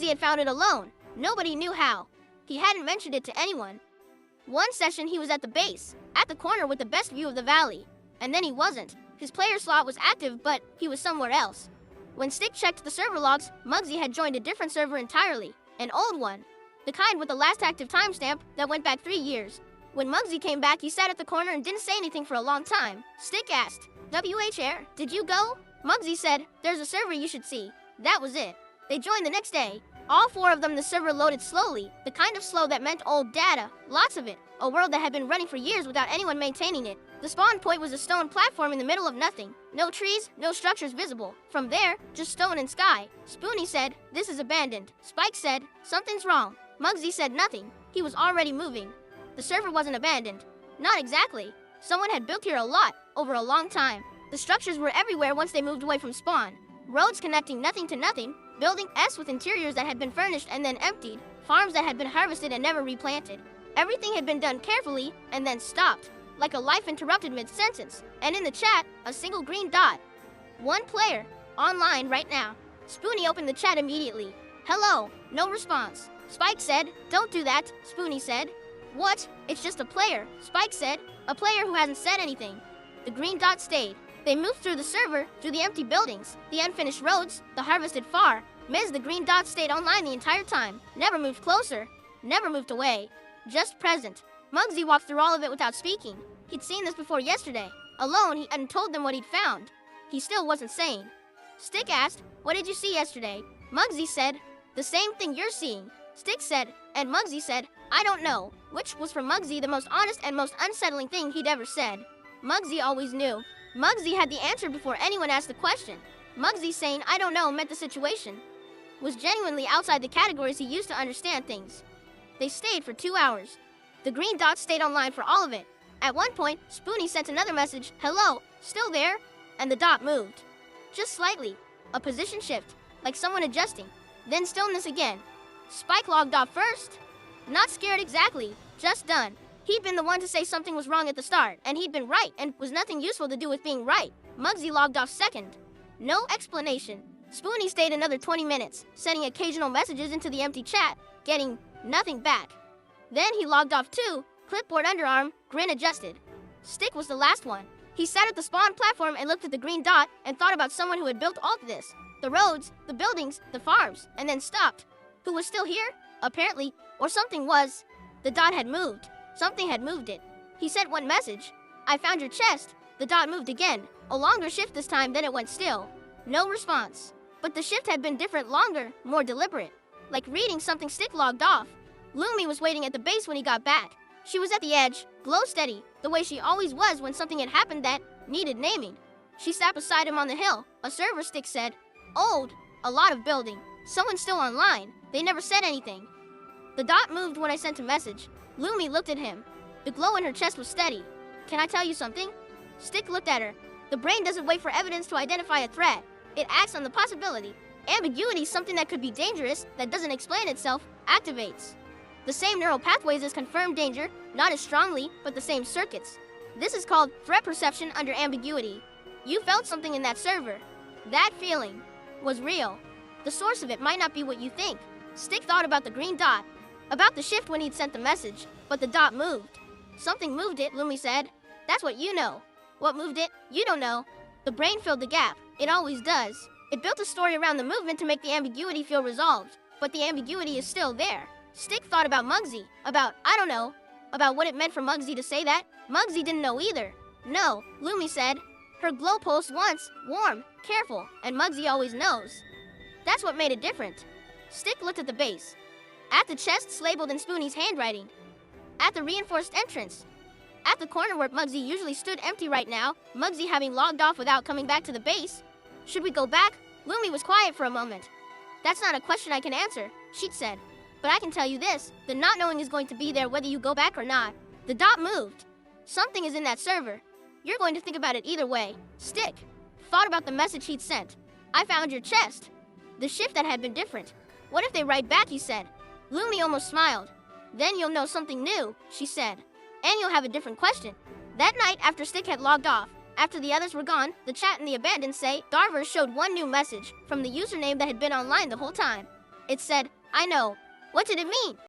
Mugsy had found it alone. Nobody knew how. He hadn't mentioned it to anyone. One session he was at the base, at the corner with the best view of the valley. And then he wasn't. His player slot was active, but he was somewhere else. When Stick checked the server logs, Mugsy had joined a different server entirely. An old one. The kind with the last active timestamp that went back 3 years. When Mugsy came back, he sat at the corner and didn't say anything for a long time. Stick asked, "WHR, did you go?" Mugsy said, "There's a server you should see." That was it. They joined the next day. All 4 of them, the server loaded slowly, the kind of slow that meant old data, lots of it, a world that had been running for years without anyone maintaining it. The spawn point was a stone platform in the middle of nothing. No trees, no structures visible. From there, just stone and sky. Spoony said, "This is abandoned." Spike said, "Something's wrong." Mugsy said nothing. He was already moving. The server wasn't abandoned. Not exactly. Someone had built here a lot, over a long time. The structures were everywhere once they moved away from spawn. Roads connecting nothing to nothing, building S with interiors that had been furnished and then emptied, farms that had been harvested and never replanted. Everything had been done carefully and then stopped, like a life interrupted mid-sentence. And in the chat, a single green dot. One player, online right now. Spoony opened the chat immediately. "Hello," no response. Spike said, "Don't do that," Spoony said. "What? It's just a player," Spike said. "A player who hasn't said anything." The green dot stayed. They moved through the server, through the empty buildings, the unfinished roads, the harvested far. The green dot stayed online the entire time. Never moved closer. Never moved away. Just present. Mugsy walked through all of it without speaking. He'd seen this before yesterday. Alone, he hadn't told them what he'd found. He still wasn't sane. Stick asked, "What did you see yesterday?" Mugsy said, "The same thing you're seeing." Stick said, and Mugsy said, "I don't know," which was for Mugsy the most honest and most unsettling thing he'd ever said. Mugsy always knew. Mugsy had the answer before anyone asked the question. Mugsy saying "I don't know" meant the situation was genuinely outside the categories he used to understand things. They stayed for 2 hours. The green dot stayed online for all of it. At one point, Spoony sent another message, "Hello, still there?" And the dot moved. Just slightly. A position shift, like someone adjusting. Then stillness again. Spike logged off first. Not scared exactly, just done. He'd been the one to say something was wrong at the start, and he'd been right, and was nothing useful to do with being right. Mugsy logged off second. No explanation. Spoony stayed another 20 minutes, sending occasional messages into the empty chat, getting nothing back. Then he logged off too, clipboard underarm, grin adjusted. Stick was the last one. He sat at the spawn platform and looked at the green dot and thought about someone who had built all of this. The roads, the buildings, the farms, and then stopped. Who was still here? Apparently, or something was. The dot had moved. Something had moved it. He sent one message. "I found your chest." The dot moved again, a longer shift this time, then it went still. No response. But the shift had been different, longer, more deliberate. Like reading something. Stick logged off. Lumi was waiting at the base when he got back. She was at the edge, glow steady, the way she always was when something had happened that needed naming. She sat beside him on the hill. A server, Stick said. Old. A lot of building. Someone still online. They never said anything. The dot moved when I sent a message. Lumi looked at him. The glow in her chest was steady. "Can I tell you something?" Stick looked at her. The brain doesn't wait for evidence to identify a threat. It acts on the possibility. Ambiguity, something that could be dangerous, that doesn't explain itself, activates. The same neural pathways as confirmed danger, not as strongly, but the same circuits. This is called threat perception under ambiguity. You felt something in that server. That feeling was real. The source of it might not be what you think. Stick thought about the green dot, about the shift when he'd sent the message, but the dot moved. "Something moved it," Lumi said. "That's what you know. What moved it, you don't know." The brain filled the gap. It always does. It built a story around the movement to make the ambiguity feel resolved, but the ambiguity is still there. Stick thought about Mugsy, about, I don't know, about what it meant for Mugsy to say that. Mugsy didn't know either. "No," Lumi said. Her glow pulsed once, warm, careful, and Mugsy always knows. That's what made it different. Stick looked at the base. At the chests labeled in Spoony's handwriting. At the reinforced entrance. At the corner where Mugsy usually stood empty right now, Mugsy having logged off without coming back to the base. "Should we go back?" Lumi was quiet for a moment. "That's not a question I can answer," she'd said. "But I can tell you this, the not knowing is going to be there whether you go back or not." The dot moved. Something is in that server. You're going to think about it either way. Stick thought about the message he'd sent. "I found your chest." The shift that had been different. What if they write back, he said. Lumi almost smiled. "Then you'll know something new," she said. "And you'll have a different question." That night, after Stick had logged off, after the others were gone, the chat in the abandoned say, Darver showed one new message from the username that had been online the whole time. It said, I know. What did it mean?